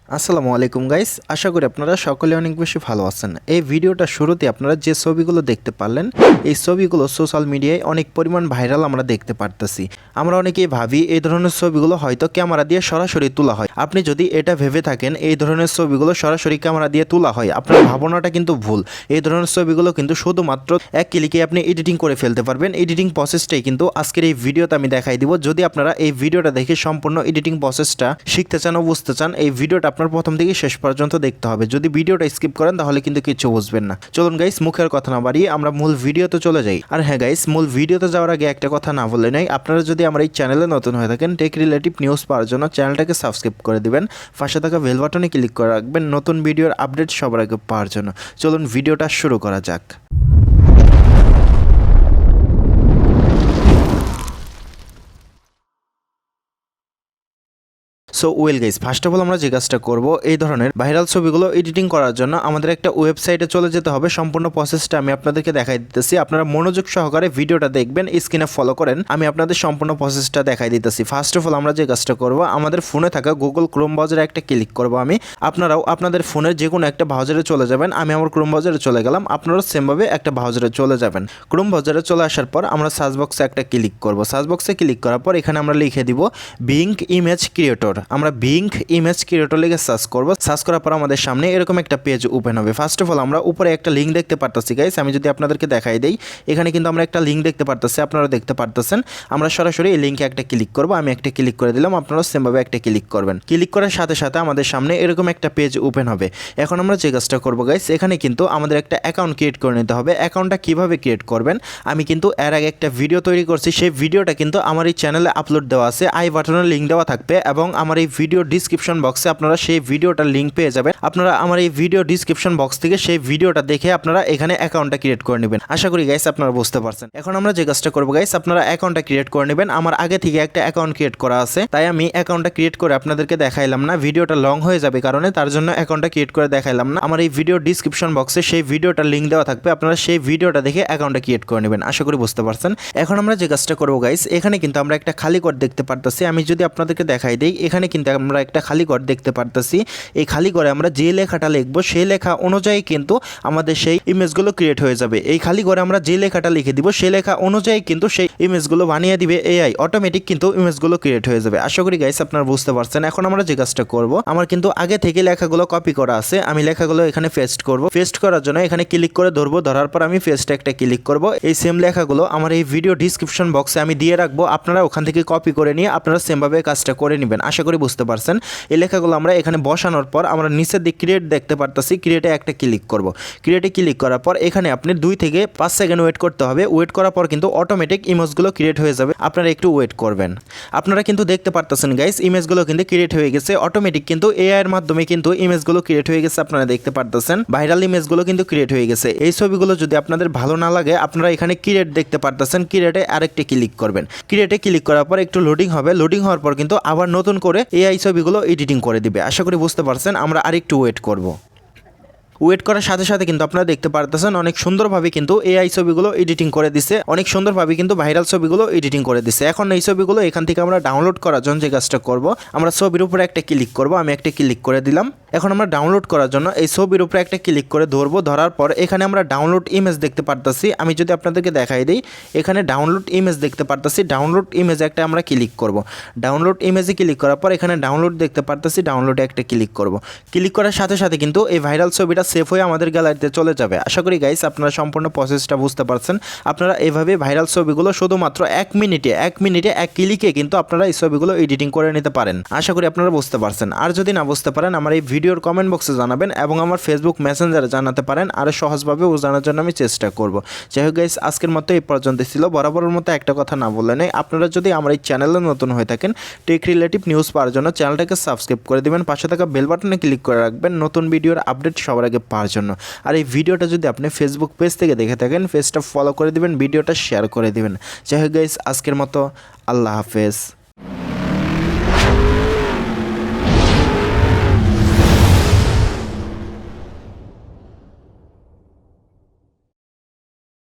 আসসালামু আলাইকুম গাইস, আশা করি আপনারা সকলে অনেক বেশি ভালো আছেন। এই ভিডিওটা শুরুতে আপনারা যে ছবিগুলো দেখতে পারলেন, এই ছবিগুলো সোশ্যাল মিডিয়ায় অনেক পরিমাণ ভাইরাল আমরা দেখতে পারতেছি। আমরা অনেকেই ভাবি এই ধরনের ছবিগুলো হয়তো ক্যামেরা দিয়ে সরাসরি তোলা হয়। আপনি যদি এটা ভেবে থাকেন এই ধরনের ছবিগুলো সরাসরি ক্যামেরা দিয়ে তোলা হয়, আপনার ভাবনাটা কিন্তু ভুল। এই ধরনের ছবিগুলো কিন্তু শুধুমাত্র এক ক্লিকে আপনি এডিটিং করে ফেলতে পারবেন। এডিটিং প্রসেসটাই কিন্তু আজকের এই ভিডিওতে আমি দেখাই দিব। যদি আপনারা এই ভিডিওটা দেখে সম্পূর্ণ এডিটিং প্রসেসটা শিখতে চান ও বুঝতে চান, এই ভিডিওটা আপনার প্রথম থেকে শেষ পর্যন্ত দেখতে হবে। যদি ভিডিওটা স্কিপ করেন তাহলে কিন্তু কিছু বুঝবেন না। চলুন গাইস, মুখের কথা না বাড়িয়ে আমরা মূল ভিডিওতে চলে যাই। আর হ্যাঁ গাইস, মূল ভিডিওতে যাওয়ার আগে একটা কথা না বললে নাই, আপনারা যদি আমার এই চ্যানেলে নতুন হয়ে থাকেন, টেক রিলেটিভ নিউজ পাওয়ার জন্য চ্যানেলটাকে সাবস্ক্রাইব করে দিবেন, পাশে থাকা বেল বাটনে ক্লিক করে রাখবেন নতুন ভিডিওর আপডেট সবার আগে পাওয়ার জন্য। চলুন ভিডিওটা শুরু করা যাক। So well guys, first of all আমরা যে কাজটা করবো, এই ধরনের ভাইরাল ছবিগুলো এডিটিং করার জন্য আমাদের একটা ওয়েবসাইটে চলে যেতে হবে। সম্পূর্ণ প্রসেসটা আমি আপনাদেরকে দেখাই দিতেছি, আপনারা মনোযোগ সহকারে ভিডিওটা দেখবেন, স্ক্রিনে ফলো করেন, আমি আপনাদের সম্পূর্ণ প্রসেসটা দেখাই দিতেছি। ফার্স্ট অফ অল আমরা যে কাজটা করবো, আমাদের ফোনে থাকা গুগল ক্রোম ব্রাউজারে একটা ক্লিক করবো আমি। আপনারাও আপনাদের ফোনের যে কোনো একটা ব্রাউজারে চলে যাবেন। আমি আমার ক্রোম ব্রাউজারে চলে গেলাম, আপনারাও সেমভাবে একটা ব্রাউজারে চলে যাবেন। ক্রোম ব্রাউজারে চলে আসার পর আমরা সার্চ বক্সে একটা ক্লিক করবো। সার্চ বক্সে ক্লিক করার পর এখানে আমরা লিখে দিব বিং ইমেজ ক্রিয়েটর। আমরা বিং ইমেজ ক্রিয়েটর লিখে সার্চ করব। সার্চ করার পর আমাদের সামনে এরকম একটা পেজ ওপেন হবে। ফার্স্ট অফ অল আমরা উপরে একটা লিঙ্ক দেখতে পারতেছি গাইস, আমি যদি আপনাদেরকে দেখাই দেই, এখানে কিন্তু আমরা একটা লিঙ্ক দেখতে পারতেছি, আপনারা দেখতে পারতেছেন। আমরা সরাসরি এই লিঙ্কে একটা ক্লিক করব। আমি একটা ক্লিক করে দিলাম, আপনারা সেমভাবে একটা ক্লিক করবেন। ক্লিক করার সাথে সাথে আমাদের সামনে এরকম একটা পেজ ওপেন হবে। এখন আমরা যে কাজটা করবো গাইস, এখানে কিন্তু আমাদের একটা অ্যাকাউন্ট ক্রিয়েট করে নিতে হবে। অ্যাকাউন্টটা কিভাবে ক্রিয়েট করবেন, আমি কিন্তু এর আগে একটা ভিডিও তৈরি করছি, সেই ভিডিওটা কিন্তু আমার এই চ্যানেলে আপলোড দেওয়া আছে, আই বাটনের লিঙ্ক দেওয়া থাকবে এবং আমার এই ভিডিও ডিসক্রিপশন বক্সে আপনারা সেই ভিডিওটার লিঙ্ক পেয়ে যাবেন। আপনারা আমার এই ভিডিও ডিসক্রিপশন বক্স থেকে সেই ভিডিওটা দেখে আপনারা এখানে অ্যাকাউন্টটা ক্রিয়েট করে নেবেন। আশা করি গাইস আপনারা বুঝতে পারছেন। এখন আমরা যে কাজটা করবো গাইস, আপনারা অ্যাকাউন্টটা ক্রিয়েট করে নেবেন। আমার আগে থেকে একটা অ্যাকাউন্ট ক্রিয়েট করা আছে, তাই আমি অ্যাকাউন্টটা ক্রিয়েট করে আপনাদেরকে দেখাইলাম না, ভিডিওটা লং হয়ে যাবে কারণে, তার জন্য অ্যাকাউন্টটা ক্রিয়েট করে দেখাইলাম না। আমার এই ভিডিও ডিসক্রিপশন বক্সে সেই ভিডিওটার লিঙ্ক দেওয়া থাকবে, আপনারা সেই ভিডিওটা দেখে অ্যাকাউন্টটা ক্রিয়েট করে নেবেন। আশা করি বুঝতে পারছেন। এখন আমরা যে কাজটা করবো গাইস, এখানে কিন্তু আমরা একটা খালি ঘর দেখতে পারতেছি। আমি যদি আপনাদেরকে দেখাই দিই, এখানে কিন্তু আমরা একটা খালি ঘর দেখতে পারতেছি। এই খালি ঘরে আমরা যে লেখাটা লিখবো সেই লেখা অনুযায়ী কিন্তু আমাদের সেই ইমেজগুলো ক্রিয়েট হয়ে যাবে। এই খালি ঘরে আমরা যে লেখাটা লিখে দিব সেই লেখা অনুযায়ী কিন্তু সেই ইমেজগুলো বানিয়ে দিবে এআই, অটোমেটিক কিন্তু ইমেজগুলো ক্রিয়েট হয়ে যাবে। আশা করি গাইস আপনারা বুঝতে পারছেন। এখন আমরা যে কাজটা করব, আমার কিন্তু আগে থেকে লেখাগুলো কপি করা আছে, আমি লেখাগুলো এখানে পেস্ট করব। পেস্ট করার জন্য এখানে ক্লিক করে ধরবো, ধরার পর আমি পেস্টে একটা ক্লিক করব। এই সেম লেখাগুলো আমার এই ভিডিও ডিসক্রিপশন বক্সে আমি দিয়ে রাখবো, আপনারা ওখান থেকে কপি করে নিয়ে আপনারা সেমভাবে কাজটা করে নেবেন। আশা করি বুঝতে পারছেন। এই লেখাগুলো আমরা এখানে বসানোর পর আমরা নিচের দিকে ক্রিয়েট দেখতে পারতেছি, ক্রিয়েটে একটা ক্লিক করব। ক্রিয়েটে ক্লিক করার পর এখানে আপনি 2 থেকে 5 সেকেন্ড ওয়েট করতে হবে। ওয়েট করার পর কিন্তু অটোমেটিক ইমেজগুলো ক্রিয়েট হয়ে যাবে, আপনারা একটু ওয়েট করবেন। আপনারা কিন্তু দেখতে পারতেছেন গাইস, ইমেজগুলো কিন্তু ক্রিয়েট হয়ে গেছে অটোমেটিক, কিন্তু এআই এর মাধ্যমে কিন্তু ইমেজগুলো ক্রিয়েট হয়ে গেছে, আপনারা দেখতে পারতেছেন। ভাইরাল ইমেজগুলো কিন্তু ক্রিয়েট হয়ে গেছে। এই ছবিগুলো যদি আপনাদের ভালো না লাগে, আপনারা এখানে ক্রিয়েট দেখতে পারতেছেন, ক্রিয়েটে আরেকটি ক্লিক করবেন। ক্রিয়েটে ক্লিক করার পর একটু লোডিং হবে, লোডিং হওয়ার পর কিন্তু আবার নতুন করে এআই ছবিগুলো এডিটিং করে দিবে। আশা করি বুঝতে পারছেন। আমরা আরেকটু ওয়েট করব। ওয়েট করার সাথে সাথে কিন্তু আপনারা দেখতে পারতেছেন অনেক সুন্দরভাবে কিন্তু এআই ছবিগুলো এডিটিং করে দিছে, অনেক সুন্দরভাবে কিন্তু ভাইরাল ছবিগুলো এডিটিং করে দিছে। এখন এই ছবিগুলো এখান থেকে আমরা ডাউনলোড করার জন্য যে কাজটা করব, আমরা ছবির উপরে একটা ক্লিক করব। আমি একটা ক্লিক করে দিলাম। এখন আমরা ডাউনলোড করার জন্য এই ছবির উপরে একটা ক্লিক করে ধরবো, ধরার পর এখানে আমরা ডাউনলোড ইমেজ দেখতে পারতেছি। আমি যদি আপনাদেরকে দেখাই দিই, এখানে ডাউনলোড ইমেজ দেখতে পারতেছি, ডাউনলোড ইমেজে একটা আমরা ক্লিক করব। ডাউনলোড ইমেজে ক্লিক করার পর এখানে ডাউনলোড দেখতে পারতেছি, ডাউনলোডে একটা ক্লিক করব। ক্লিক করার সাথে সাথে কিন্তু এই ভাইরাল ছবিটা সেভ হয়ে আমাদের গ্যালারিতে চলে যাবে। আশা করি গাইস আপনারা সম্পূর্ণ প্রসেসটা বুঝতে পারছেন। আপনারা এইভাবে ভাইরাল ছবিগুলো শুধুমাত্র 1 মিনিটে 1 ক্লিকে কিন্তু আপনারা এই ছবিগুলো এডিটিং করে নিতে পারেন। আশা করি আপনারা বুঝতে পারছেন। আর যদি না বুঝতে পারেন, আমার এই ভিডিওর কমেন্ট বক্সে জানাবেন এবং আমার ফেসবুক মেসেঞ্জারে জানাতে পারেন, আরও সহজভাবে জানার জন্য আমি চেষ্টা করব। যাই হোক গাইস, আজকের মতো এই পর্যন্ত ছিল। বরাবরের মতো একটা কথা না বললে নেই, আপনারা যদি আমার এই চ্যানেলে নতুন হয়ে থাকেন, টেক রিলেটিভ নিউজ পাওয়ার জন্য চ্যানেলটাকে সাবস্ক্রাইব করে দিবেন, পাশে থাকা বেল বাটনে ক্লিক করে রাখবেন নতুন ভিডিওর আপডেট সবার আগে পাওয়ার জন্য। আর এই ভিডিওটা যদি আপনি ফেসবুক পেজ থেকে দেখে থাকেন, পেজটা ফলো করে দিবেন, ভিডিওটা শেয়ার করে দিবেন। যাই হোক গাইস, আজকের মতো আল্লাহ হাফেজ।